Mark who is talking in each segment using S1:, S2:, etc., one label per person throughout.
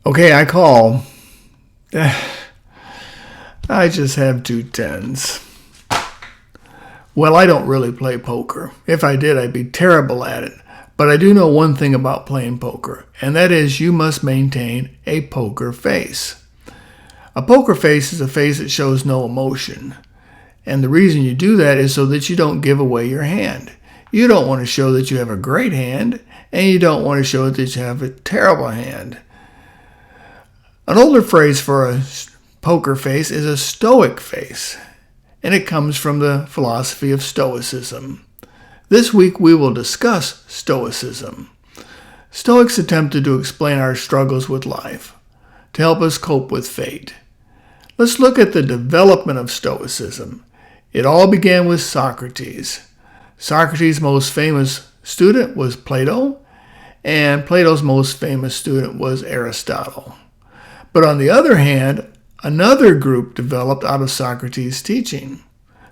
S1: Okay, I call. I just have 2 10s. Well, I don't really play poker. If I did, I'd be terrible at it. But I do know one thing about playing poker, and that is you must maintain a poker face. A poker face is a face that shows no emotion. And the reason you do that is so that you don't give away your hand. You don't want to show that you have a great hand, and you don't want to show that you have a terrible hand. An older phrase for a poker face is a stoic face, and it comes from the philosophy of Stoicism. This week we will discuss Stoicism. Stoics attempted to explain our struggles with life, to help us cope with fate. Let's look at the development of Stoicism. It all began with Socrates. Socrates' most famous student was Plato, and Plato's most famous student was Aristotle. But on the other hand, another group developed out of Socrates' teaching.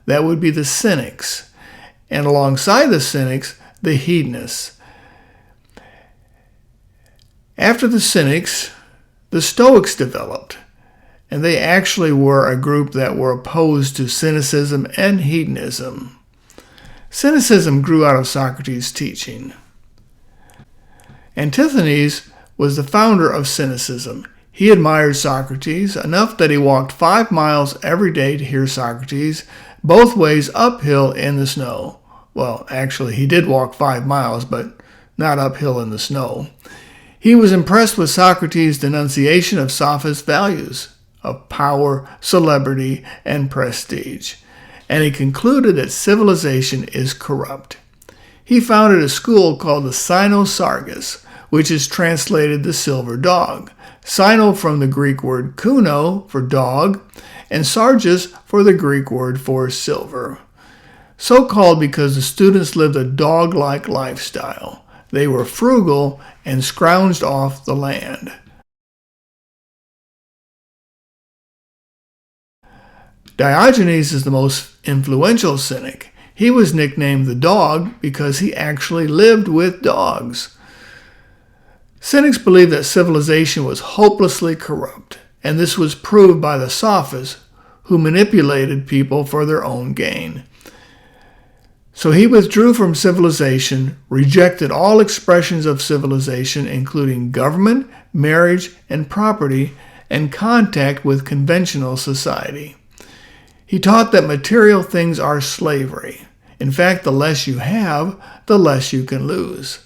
S1: That would be the Cynics. And alongside the Cynics, the Hedonists. After the Cynics, the Stoics developed. And they actually were a group that were opposed to Cynicism and Hedonism. Cynicism grew out of Socrates' teaching. Antisthenes was the founder of Cynicism. He admired Socrates enough that he walked 5 miles every day to hear Socrates, both ways uphill in the snow. Well, actually, he did walk 5 miles, but not uphill in the snow. He was impressed with Socrates' denunciation of sophist values of power, celebrity, and prestige, and he concluded that civilization is corrupt. He founded a school called the Cynicism, which is translated the silver dog. Cyno from the Greek word kuno for dog, and sargus for the Greek word for silver. So called because the students lived a dog-like lifestyle. They were frugal and scrounged off the land. Diogenes is the most influential Cynic. He was nicknamed the dog because he actually lived with dogs. Cynics believed that civilization was hopelessly corrupt, and this was proved by the sophists who manipulated people for their own gain. So he withdrew from civilization, rejected all expressions of civilization, including government, marriage, and property, and contact with conventional society. He taught that material things are slavery. In fact, the less you have, the less you can lose.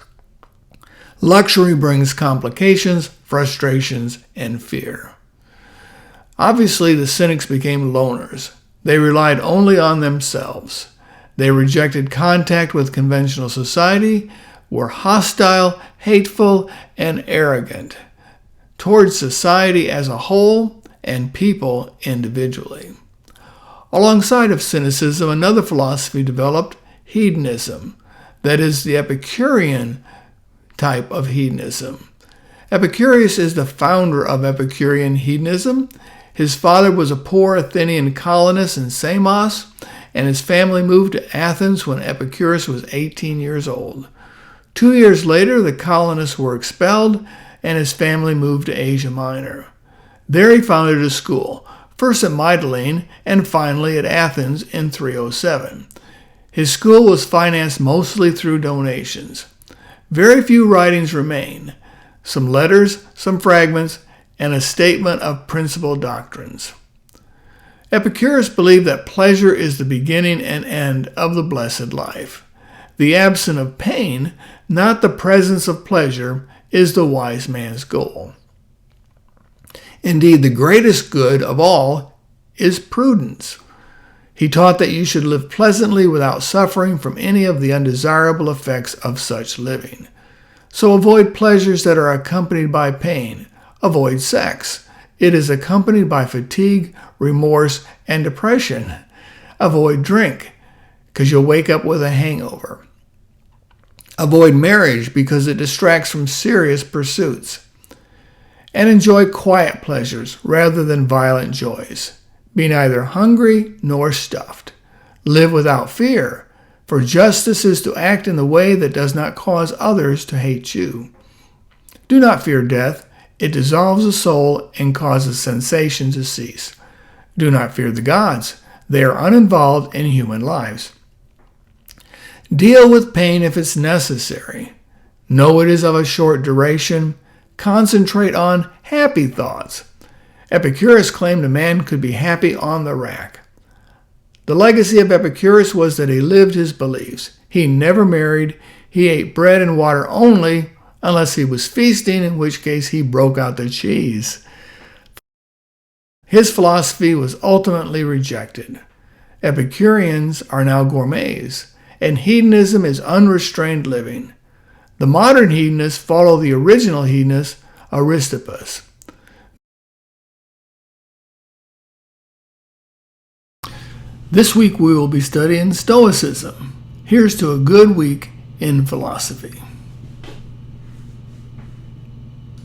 S1: Luxury brings complications, frustrations, and fear. Obviously, the Cynics became loners. They relied only on themselves. They rejected contact with conventional society, were hostile, hateful, and arrogant towards society as a whole and people individually. Alongside of Cynicism, another philosophy developed, hedonism, that is the Epicurean type of hedonism. Epicurus is the founder of Epicurean hedonism. His father was a poor Athenian colonist in Samos, and his family moved to Athens when Epicurus was 18 years old. 2 years later, the colonists were expelled, and his family moved to Asia Minor. There he founded a school, first at Mytilene and finally at Athens in 307. His school was financed mostly through donations. Very few writings remain, some letters, some fragments, and a statement of principal doctrines. Epicurus believed that pleasure is the beginning and end of the blessed life. The absence of pain, not the presence of pleasure, is the wise man's goal. Indeed, the greatest good of all is prudence. He taught that you should live pleasantly without suffering from any of the undesirable effects of such living. So avoid pleasures that are accompanied by pain. Avoid sex. It is accompanied by fatigue, remorse, and depression. Avoid drink, because you'll wake up with a hangover. Avoid marriage, because it distracts from serious pursuits. And enjoy quiet pleasures rather than violent joys. Be neither hungry nor stuffed. Live without fear, for justice is to act in the way that does not cause others to hate you. Do not fear death. It dissolves the soul and causes sensation to cease. Do not fear the gods. They are uninvolved in human lives. Deal with pain if it's necessary. Know it is of a short duration. Concentrate on happy thoughts. Epicurus claimed a man could be happy on the rack. The legacy of Epicurus was that he lived his beliefs. He never married. He ate bread and water only, unless he was feasting, in which case he broke out the cheese. His philosophy was ultimately rejected. Epicureans are now gourmets, and hedonism is unrestrained living. The modern hedonists follow the original hedonist, Aristippus. This week we will be studying Stoicism. Here's to a good week in philosophy.